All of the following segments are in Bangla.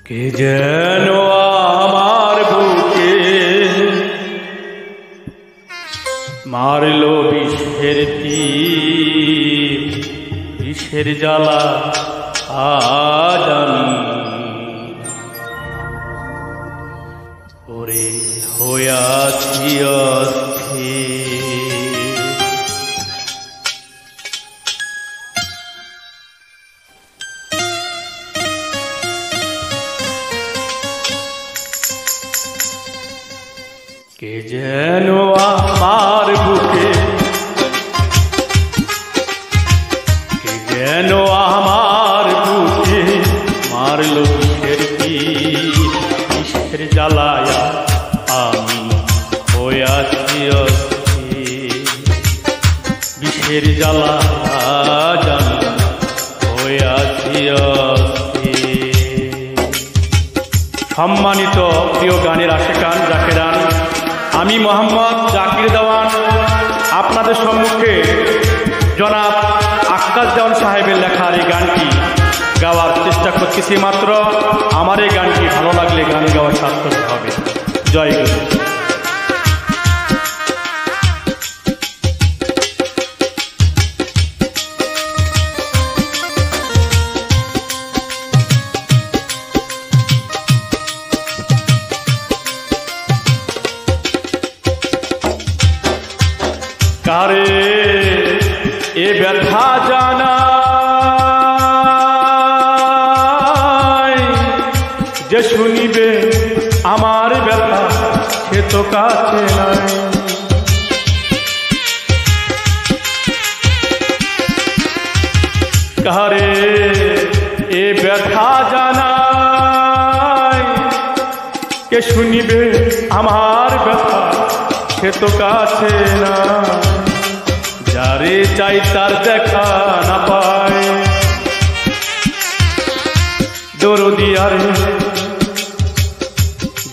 কে যেন আমার বুকে মারলো বিষের তীর, বিষের জ্বালা আজ আমি ওরে হইয়াছি অস্থির। কে যেন আমার বুকে, কে যেন আমার বুকে মারলো বিষের তীর, বিষের জ্বালায়া আমি হইয়াছি অস্থির। বিষের জ্বালা আজ আমি হইয়াছি অস্থির। সম্মানিত প্রিয় গানের আশিকান জাকেরান, আমি মোহাম্মদ জাকির দেওয়ান আপনাদের সম্মুখে জনাব আক্কাস দেওয়ান সাহেবের লেখার এই গানটি গাওয়ার চেষ্টা করতেছি। মাত্র আমার এই গানটি ভালো লাগলে গান গাওয়ার সার্থক হবে। জয় গুরু। কারে এ ব্যথা জানাই, যে শুনিবে আমার ব্যথা সে তো কাছে নাই। কারে এ ব্যথা জানাই, কে শুনিবে আমার ব্যথা সে তো কাছে না। যারে চাই তার দেখা না পায়, দরদি আরে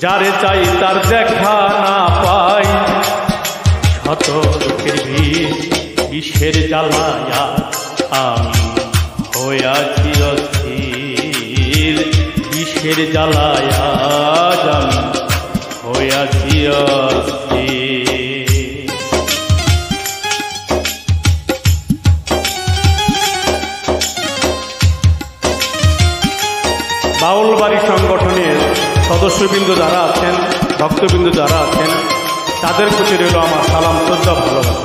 যারে চাই তার দেখা না পায়। শত লোকের ভিড় বিষের জ্বালায়া আমি হইয়াছি অস্থির। বিষের জ্বালায়া আমি হইয়াছি অস্থির। বাউলবাড়ি সংগঠনের সদস্যবৃন্দ যারা আছেন, ভক্তবৃন্দ যারা আছেন, তাদের প্রতি রইল আমার সালাম, শ্রদ্ধা, ভালোবাসা।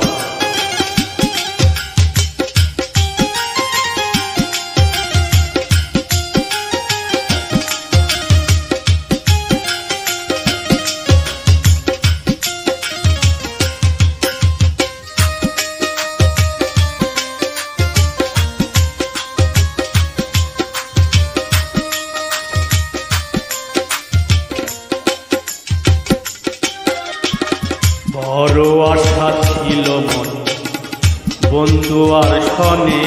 বড় আশা ছিল মনে বন্ধু আর শনে,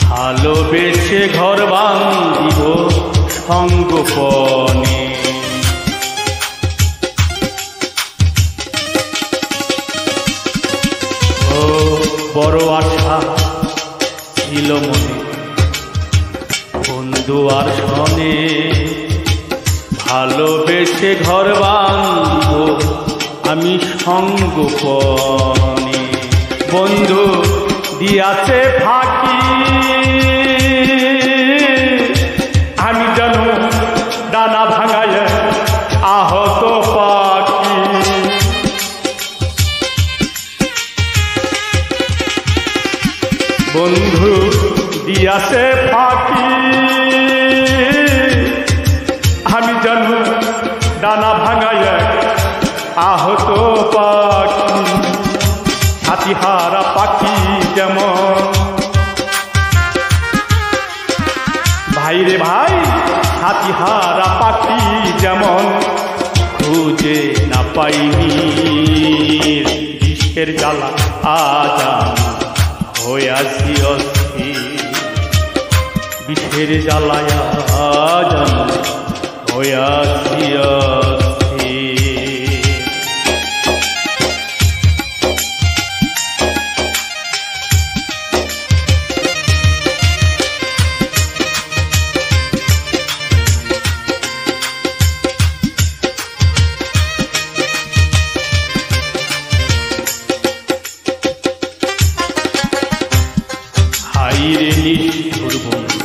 ভালোবেসে ঘর বাঁধিব সঙ্গোপনে। ও বড় আশা ছিল মনে বন্ধু আর শনে, ভালোবেসে ঘর বাঁধিব আমি সঙ্গোপনে। বন্ধু দিয়াছে ফাঁকি, আমি যেন ডানা ভাঙায় আহত পাখি। বন্ধু দিয়াছে ফাঁকি, আমি যেন ডানা ভাঙায় আহত পাখি। হাতিহারা পাখি যেমন, ভাইরে ভাই, হাতিহারা পাখি যেমন খুঁজে না পাইনি। বিষের জ্বালা আজ আমি হইয়াছি অস্থির। বিষের জ্বালায় আজ আমি হইয়াছি অস্থির। হাইরে নিষ্ঠুর বন্ধু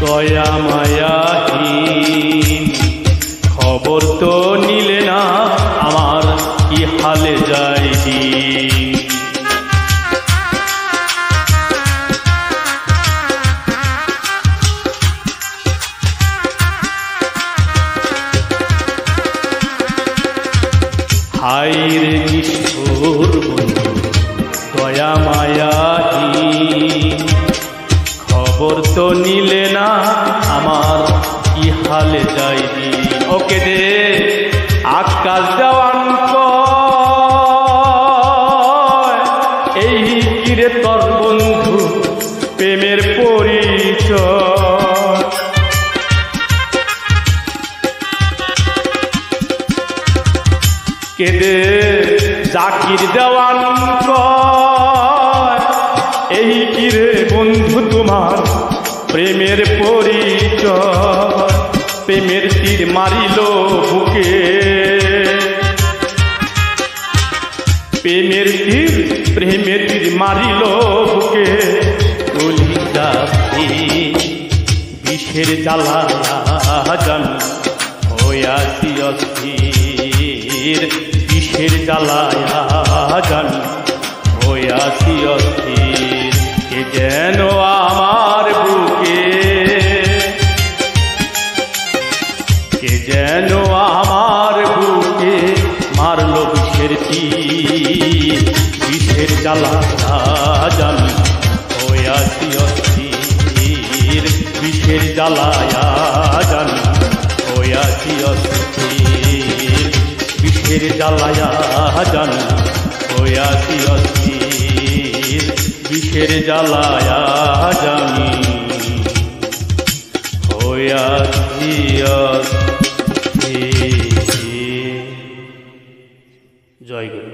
দয়া মায়াহীন, খবর তো নিলে না আমার কি হালে যাইবি। হাইরে নিষ্ঠুর বন্ধু দয়া মায়াহীন, খবর তো নিলে না আমার কি হালে যাইবি। ওকে দে আকাশ দেওয়ান এই কিরে তোর বন্ধু প্রেমের পরিচয়। কেদে জাকির দেওয়ান এই কিরে বন্ধু তোমার প্রেমের পরিচয়। প্রেমের তীর মারিল বুকে, প্রেমের তীর মারিল বুকে, কলিজা বিষের জ্বালা জান হইয়াছি অস্থির, বিষের জ্বালায়া জান হইয়াছি অস্থির। কে যেন আমার বুকে, কে যেন আমার বুকে মারল বিষের তীর, বিষের জ্বালায়া জান হইয়াছি অস্থির, বিষের জ্বালায়া জান হইয়াছি অস্থির, বিষের জ্বালায়া জান হইয়াছি অস্থির, বিষের জ্বালায়া জানি হইয়াছি অস্থির। জয় গুরু।